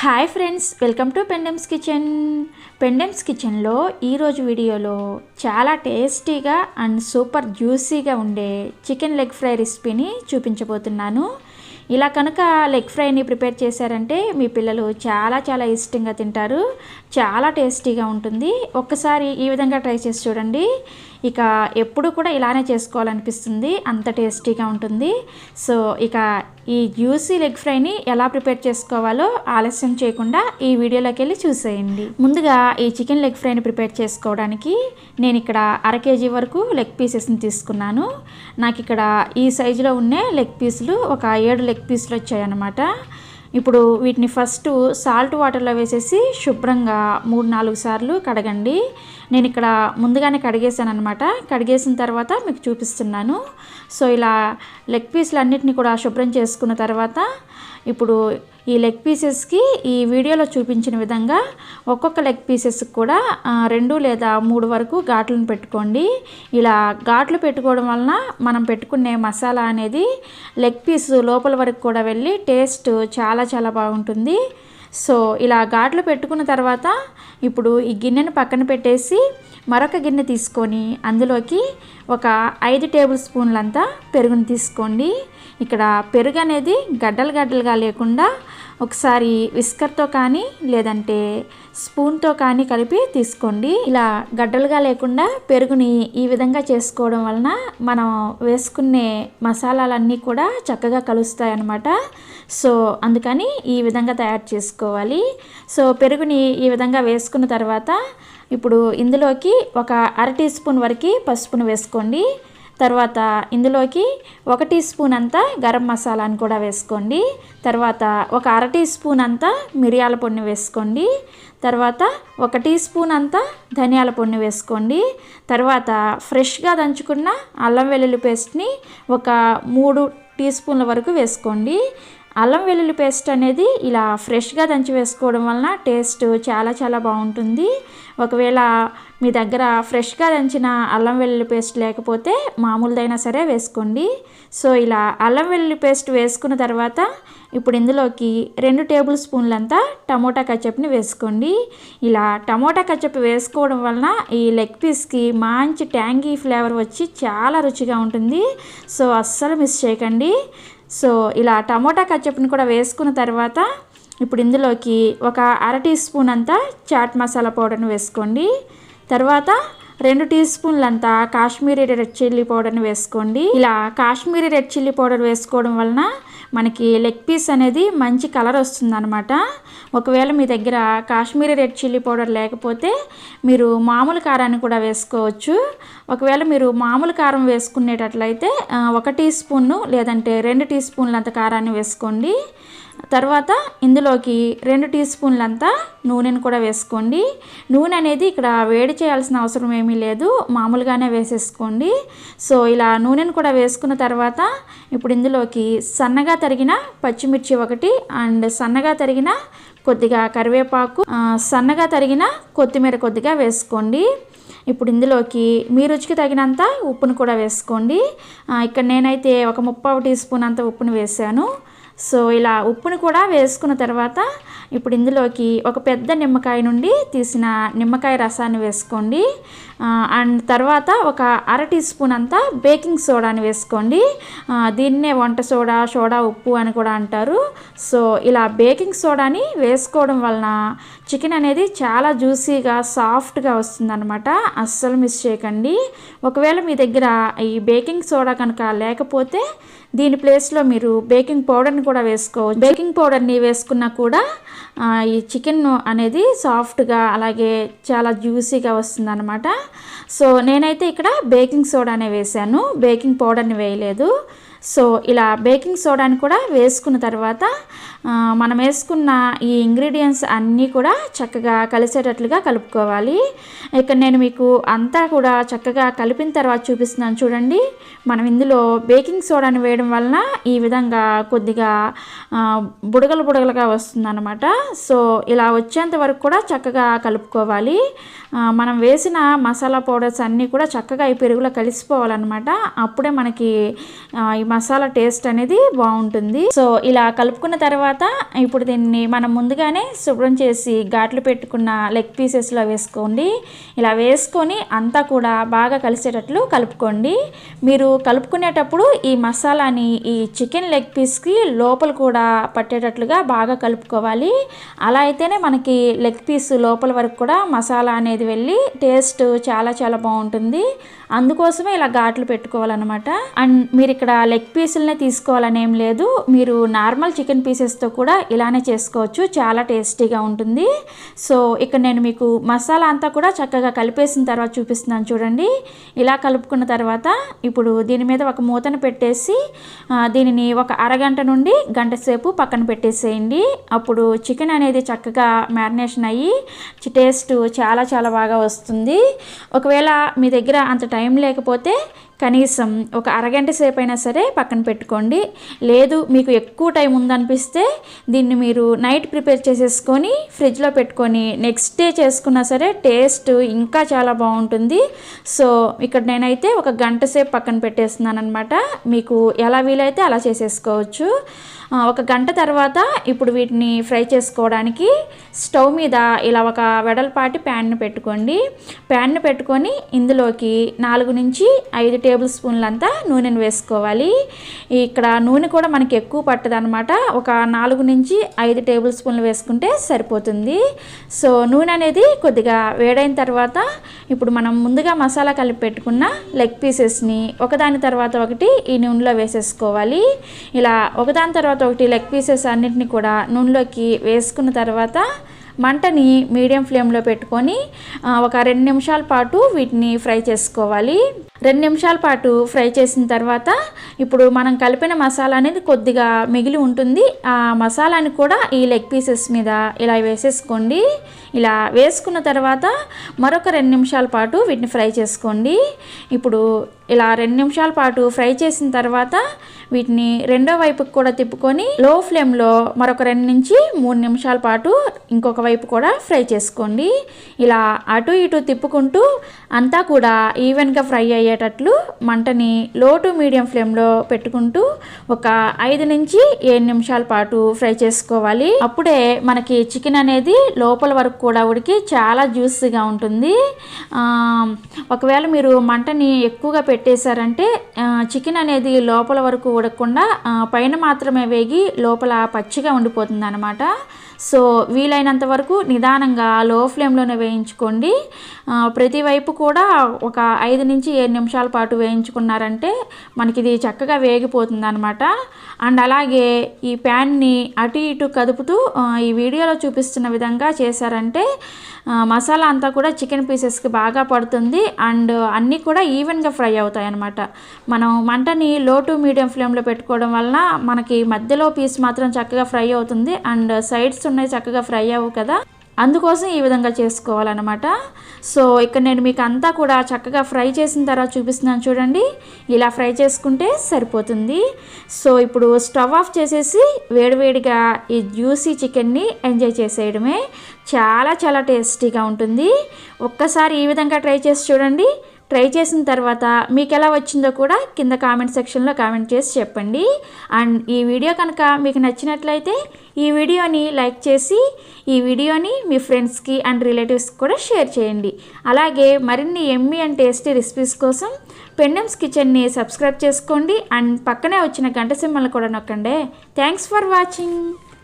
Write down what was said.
Hi friends, welcome to Pendems kitchen. Pendems కిచెన్లో ఈరోజు వీడియోలో చాలా టేస్టీగా అండ్ సూపర్ జ్యూసీగా ఉండే చికెన్ లెగ్ ఫ్రై రెసిపీని చూపించబోతున్నాను. ఇలా కనుక లెగ్ ఫ్రైని ప్రిపేర్ చేశారంటే మీ పిల్లలు చాలా ఇష్టంగా తింటారు. చాలా టేస్టీగా ఉంటుంది. ఒక్కసారి ఈ విధంగా ట్రై చేసి చూడండి. ఇక ఎప్పుడు కూడా ఇలానే చేసుకోవాలనిపిస్తుంది, అంత టేస్టీగా ఉంటుంది. సో ఇక ఈ జ్యూసీ లెగ్ ఫ్రైని ఎలా ప్రిపేర్ చేసుకోవాలో ఆలస్యం చేయకుండా ఈ వీడియోలోకి వెళ్ళి చూసేయండి. ముందుగా ఈ చికెన్ లెగ్ ఫ్రైని ప్రిపేర్ చేసుకోవడానికి నేను ఇక్కడ 1/2 kg వరకు లెగ్ పీసెస్ని తీసుకున్నాను. నాకు ఇక్కడ ఈ సైజులో ఉన్న లెగ్ పీసులు ఒక 7 లెగ్ పీసులు వచ్చాయన్నమాట. ఇప్పుడు వీటిని ఫస్ట్ సాల్ట్ వాటర్లో వేసేసి శుభ్రంగా 3-4 సార్లు కడగండి. నేను ఇక్కడ ముందుగానే కడిగేసాను అనమాట. కడిగేసిన తర్వాత మీకు చూపిస్తున్నాను. సో ఇలా లెగ్ పీసులు అన్నిటిని కూడా శుభ్రం చేసుకున్న తర్వాత ఇప్పుడు ఈ లెగ్ పీసెస్కి ఈ వీడియోలో చూపించిన విధంగా ఒక్కొక్క లెగ్ పీసెస్కి కూడా 2 లేదా 3 వరకు ఘాట్లను పెట్టుకోండి. ఇలా ఘాట్లు పెట్టుకోవడం వలన మనం పెట్టుకునే మసాలా అనేది లెగ్ పీస్ లోపల వరకు కూడా వెళ్ళి టేస్ట్ చాలా బాగుంటుంది. సో ఇలా ఘాట్లు పెట్టుకున్న తర్వాత ఇప్పుడు ఈ గిన్నెను పక్కన పెట్టేసి మరొక గిన్నె తీసుకొని అందులోకి ఒక 5 టేబుల్ స్పూన్లంతా పెరుగుని తీసుకోండి. ఇక్కడ పెరుగు అనేది గడ్డలుగా లేకుండా ఒకసారి విస్కర్తో కానీ లేదంటే స్పూన్తో కానీ కలిపి తీసుకోండి. ఇలా గడ్డలుగా లేకుండా పెరుగుని ఈ విధంగా చేసుకోవడం వలన మనం వేసుకునే మసాలాలన్నీ కూడా చక్కగా కలుస్తాయి అన్నమాట. సో అందుకని ఈ విధంగా తయారు చేసుకోవాలి. సో పెరుగుని ఈ విధంగా వేసుకున్న తర్వాత ఇప్పుడు ఇందులోకి ఒక 1/2 టీ స్పూన్ వరకు పసుపును వేసుకోండి. తర్వాత ఇందులోకి 1 టీ స్పూన్ అంతా గరం మసాలాను కూడా వేసుకోండి. తర్వాత ఒక 1/2 టీ స్పూన్ అంతా మిరియాల పొడిని వేసుకోండి. తర్వాత 1 టీ స్పూన్ అంతా ధనియాల పొడిని వేసుకోండి. తర్వాత ఫ్రెష్గా దంచుకున్న అల్లం వెల్లుల్లి పేస్ట్ని ఒక 3 టీ స్పూన్ల వరకు వేసుకోండి. అల్లం వెల్లుల్లి పేస్ట్ అనేది ఇలా ఫ్రెష్గా దంచి వేసుకోవడం వలన టేస్ట్ చాలా బాగుంటుంది. ఒకవేళ మీ దగ్గర ఫ్రెష్గా దంచిన అల్లం వెల్లుల్లి పేస్ట్ లేకపోతే మామూలుదైనా సరే వేసుకోండి. సో ఇలా అల్లం వెల్లుల్లి పేస్ట్ వేసుకున్న తర్వాత ఇప్పుడు ఇందులోకి 2 టేబుల్ స్పూన్లంతా టమోటా కచప్ని వేసుకోండి. ఇలా టమోటా కచప్ వేసుకోవడం వలన ఈ లెగ్ పీస్కి మంచి ట్యాంగీ ఫ్లేవర్ వచ్చి చాలా రుచిగా ఉంటుంది. సో అస్సలు మిస్ చేయకండి. సో ఇలా టమోటా కచప్ని కూడా వేసుకున్న తర్వాత ఇప్పుడు ఇందులోకి ఒక 1/2 టీ స్పూన్ అంతా చాట్ మసాలా పౌడర్ని వేసుకోండి. తర్వాత 2 టీ స్పూన్లంతా కాశ్మీరీ రెడ్ చిల్లీ పౌడర్ని వేసుకోండి. ఇలా కాశ్మీరీ రెడ్ చిల్లీ పౌడర్ వేసుకోవడం వలన మనకి లెగ్ పీస్ అనేది మంచి కలర్ వస్తుందన్నమాట. ఒకవేళ మీ దగ్గర కాశ్మీరీ రెడ్ చిల్లీ పౌడర్ లేకపోతే మీరు మామూలు కారాన్ని కూడా వేసుకోవచ్చు. ఒకవేళ మీరు మామూలు కారం వేసుకునేటట్లయితే 1 టీ స్పూన్ లేదంటే 2 టీ స్పూన్లంత కారాన్ని వేసుకోండి. తర్వాత ఇందులోకి 2 టీ స్పూన్లంతా నూనెను కూడా వేసుకోండి. నూనె అనేది ఇక్కడ వేడి చేయాల్సిన అవసరం ఏమీ లేదు, మామూలుగానే వేసేసుకోండి. సో ఇలా నూనెను కూడా వేసుకున్న తర్వాత ఇప్పుడు ఇందులోకి సన్నగా తరిగిన పచ్చిమిర్చి 1 అండ్ సన్నగా తరిగిన కొద్దిగా కరివేపాకు, సన్నగా తరిగిన కొత్తిమీర కొద్దిగా వేసుకోండి. ఇప్పుడు ఇందులోకి మీ రుచికి తగినంత ఉప్పును కూడా వేసుకోండి. ఇక్కడ నేనైతే ఒక 3/4 టీ స్పూన్ అంత ఉప్పును వేసాను. సో ఇలా ఉప్పును కూడా వేసుకున్న తర్వాత ఇప్పుడు ఇందులోకి ఒక పెద్ద నిమ్మకాయ నుండి తీసిన నిమ్మకాయ రసాన్ని వేసుకోండి. అండ్ తర్వాత ఒక 1/2 టీ స్పూన్ అంతా బేకింగ్ సోడాని వేసుకోండి. దీన్నే వంట సోడా ఉప్పు అని కూడా అంటారు. సో ఇలా బేకింగ్ సోడాని వేసుకోవడం వలన చికెన్ అనేది చాలా జ్యూసీగా సాఫ్ట్గా వస్తుందన్నమాట. అస్సలు మిస్ చేయకండి. ఒకవేళ మీ దగ్గర ఈ బేకింగ్ సోడా కనుక లేకపోతే దీని ప్లేస్లో మీరు బేకింగ్ పౌడర్ని కూడా వేసుకోవచ్చు. బేకింగ్ పౌడర్ని వేసుకున్నా కూడా ఈ చికెన్ అనేది సాఫ్ట్గా అలాగే చాలా జ్యూసీగా వస్తుందన్నమాట. సో నేనైతే ఇక్కడ బేకింగ్ సోడానే వేసాను, బేకింగ్ పౌడర్ని వేయలేదు. సో ఇలా బేకింగ్ సోడాని కూడా వేసుకున్న తర్వాత మనం వేసుకున్న ఈ ఇంగ్రీడియంట్స్ అన్నీ కూడా చక్కగా కలిసేటట్లుగా కలుపుకోవాలి. ఇక్కడ నేను మీకు అంతా కూడా చక్కగా కలిపిన తర్వాత చూపిస్తున్నాను చూడండి. మనం ఇందులో బేకింగ్ సోడాని వేయడం వలన ఈ విధంగా కొద్దిగా బుడగలుగా వస్తుందన్నమాట. సో ఇలా వచ్చేంత వరకు కూడా చక్కగా కలుపుకోవాలి. మనం వేసిన మసాలా పౌడర్స్ అన్నీ కూడా చక్కగా ఈ పెరుగులో కలిసిపోవాలన్నమాట. అప్పుడే మనకి ఈ మసాలా టేస్ట్ అనేది బాగుంటుంది. సో ఇలా కలుపుకున్న తర్వాత ఇప్పుడు దీన్ని మనం ముందుగానే శుభ్రం చేసి ఘాట్లు పెట్టుకున్న లెగ్ పీసెస్లో వేసుకోండి. ఇలా వేసుకొని అంతా కూడా బాగా కలిసేటట్లు కలుపుకోండి. మీరు కలుపుకునేటప్పుడు ఈ మసాలాని ఈ చికెన్ లెగ్ పీస్కి లోపల కూడా పట్టేటట్లుగా బాగా కలుపుకోవాలి. అలా అయితేనే మనకి లెగ్ పీస్ లోపల వరకు కూడా మసాలా అనేది వెళ్ళి టేస్ట్ చాలా చాలా బాగుంటుంది. అందుకోసమే ఇలా ఘాట్లు పెట్టుకోవాలన్నమాట. అండ్ మీరు ఇక్కడ లెగ్ పీసులనే తీసుకోవాలని ఏం లేదు, మీరు నార్మల్ చికెన్ పీసెస్తో కూడా ఇలానే చేసుకోవచ్చు, చాలా టేస్టీగా ఉంటుంది. సో ఇక్కడ నేను మీకు మసాలా అంతా కూడా చక్కగా కలిపేసిన తర్వాత చూపిస్తున్నాను చూడండి. ఇలా కలుపుకున్న తర్వాత ఇప్పుడు దీని మీద ఒక మూతను పెట్టేసి దీనిని ఒక అరగంట నుండి గంట సేపు పక్కన పెట్టేసేయండి. అప్పుడు చికెన్ అనేది చక్కగా మ్యారినేషన్ అయ్యి టేస్ట్ చాలా చాలా బాగా వస్తుంది. ఒకవేళ మీ దగ్గర అంత టైం లేకపోతే కనీసం ఒక అరగంట సేపు అయినా సరే పక్కన పెట్టుకోండి. లేదు మీకు ఎక్కువ టైం ఉందనిపిస్తే దీన్ని మీరు నైట్ ప్రిపేర్ చేసేసుకొని ఫ్రిడ్జ్లో పెట్టుకొని నెక్స్ట్ డే చేసుకున్నా సరే టేస్ట్ ఇంకా చాలా బాగుంటుంది. సో ఇక్కడ నేనైతే ఒక గంట సేపు పక్కన పెట్టేస్తున్నాను అనమాట. మీకు ఎలా వీలైతే అలా చేసేసుకోవచ్చు. ఒక గంట తర్వాత ఇప్పుడు వీటిని ఫ్రై చేసుకోవడానికి స్టవ్ మీద ఇలా ఒక వెడల్పాటి ప్యాన్ను పెట్టుకోండి. ప్యాన్ను పెట్టుకొని ఇందులోకి 4 నుంచి 5 టేబుల్ స్పూన్లంతా నూనెను వేసుకోవాలి. ఇక్కడ నూనె కూడా మనకి ఎక్కువ పట్టదు అనమాట. ఒక 4 నుంచి 5 టేబుల్ స్పూన్లు వేసుకుంటే సరిపోతుంది. సో నూనె అనేది కొద్దిగా వేడైన తర్వాత ఇప్పుడు మనం ముందుగా మసాలా కలిపి పెట్టుకున్న లెగ్ పీసెస్ని ఒకదాని తర్వాత ఒకటి ఈ నూనెలో వేసేసుకోవాలి. ఇలా ఒకదాని తర్వాత ఒకటి లెగ్ పీసెస్ అన్నిటిని కూడా నూనెలోకి వేసుకున్న తర్వాత మంటని మీడియం ఫ్లేమ్లో పెట్టుకొని ఒక 2 నిమిషాల పాటు వీటిని ఫ్రై చేసుకోవాలి. 2 నిమిషాల పాటు ఫ్రై చేసిన తర్వాత ఇప్పుడు మనం కలిపిన మసాలా అనేది కొద్దిగా మిగిలి ఉంటుంది. ఆ మసాలాని కూడా ఈ లెగ్ పీసెస్ మీద ఇలా వేసేసుకోండి. ఇలా వేసుకున్న తర్వాత మరొక 2 నిమిషాల పాటు వీటిని ఫ్రై చేసుకోండి. ఇప్పుడు ఇలా 2 నిమిషాల పాటు ఫ్రై చేసిన తర్వాత వీటిని రెండో వైపుకి కూడా తిప్పుకొని లో ఫ్లేమ్లో మరొక 2 నుంచి 3 నిమిషాల పాటు ఇంకొక వైపు కూడా ఫ్రై చేసుకోండి. ఇలా అటు ఇటు తిప్పుకుంటూ అంతా కూడా ఈవెన్గా ఫ్రై అయ్యేటట్లు మంటని లో టు మీడియం ఫ్లేమ్లో పెట్టుకుంటూ ఒక 5 నుంచి 7 నిమిషాల పాటు ఫ్రై చేసుకోవాలి. అప్పుడే మనకి చికెన్ అనేది లోపల వరకు కూడా ఉడికి చాలా జ్యూసీగా ఉంటుంది. ఒకవేళ మీరు మంటని ఎక్కువగా పెట్టేశారంటే చికెన్ అనేది లోపల వరకు ఉడకకుండా పైన మాత్రమే వేగి లోపల పచ్చిగా ఉండిపోతుంది అన్నమాట. సో వీలైనంత వరకు నిదానంగా లో ఫ్లేమ్లోనే వేయించుకోండి. ప్రతి వైపు కూడా ఒక 5 నుంచి 7 నిమిషాల పాటు వేయించుకున్నారంటే మనకి ఇది చక్కగా వేగిపోతుంది అనమాట. అండ్ అలాగే ఈ ప్యాన్ని అటు ఇటు కదుపుతూ ఈ వీడియోలో చూపిస్తున్న విధంగా చేశారంటే మసాలా అంతా కూడా చికెన్ పీసెస్కి బాగా పడుతుంది. అండ్ అన్నీ కూడా ఈవెన్గా ఫ్రై అవుతాయి అన్నమాట. మనం మంటని లో టు మీడియం ఫ్లేమ్లో పెట్టుకోవడం వలన మనకి మధ్యలో పీస్ మాత్రం చక్కగా ఫ్రై అవుతుంది అండ్ సైడ్స్ ఉన్నాయి చక్కగా ఫ్రై అవ్వవు కదా, అందుకోసం ఈ విధంగా చేసుకోవాలన్నమాట. సో ఇక్కడ నేను మీకు అంతా కూడా చక్కగా ఫ్రై చేసిన తర్వాత చూపిస్తున్నాను చూడండి. ఇలా ఫ్రై చేసుకుంటే సరిపోతుంది. సో ఇప్పుడు స్టవ్ ఆఫ్ చేసేసి వేడివేడిగా ఈ జ్యూసీ చికెన్ని ఎంజాయ్ చేసేయడమే. చాలా చాలా టేస్టీగా ఉంటుంది. ఒక్కసారి ఈ విధంగా ట్రై చేసి చూడండి. ట్రై చేసిన తర్వాత మీకు ఎలా వచ్చిందో కూడా కింద కామెంట్ సెక్షన్లో కామెంట్ చేసి చెప్పండి. అండ్ ఈ వీడియో కనుక మీకు నచ్చినట్లయితే ఈ వీడియోని లైక్ చేసి ఈ వీడియోని మీ ఫ్రెండ్స్కి అండ్ రిలేటివ్స్కి కూడా షేర్ చేయండి. అలాగే మరిన్ని యమ్మీ అండ్ టేస్టీ రెసిపీస్ కోసం పెండెమ్స్ కిచెన్ని సబ్స్క్రైబ్ చేసుకోండి. అండ్ పక్కనే వచ్చిన గంట సింబల్ని కూడా నొక్కండి. Thanks for watching.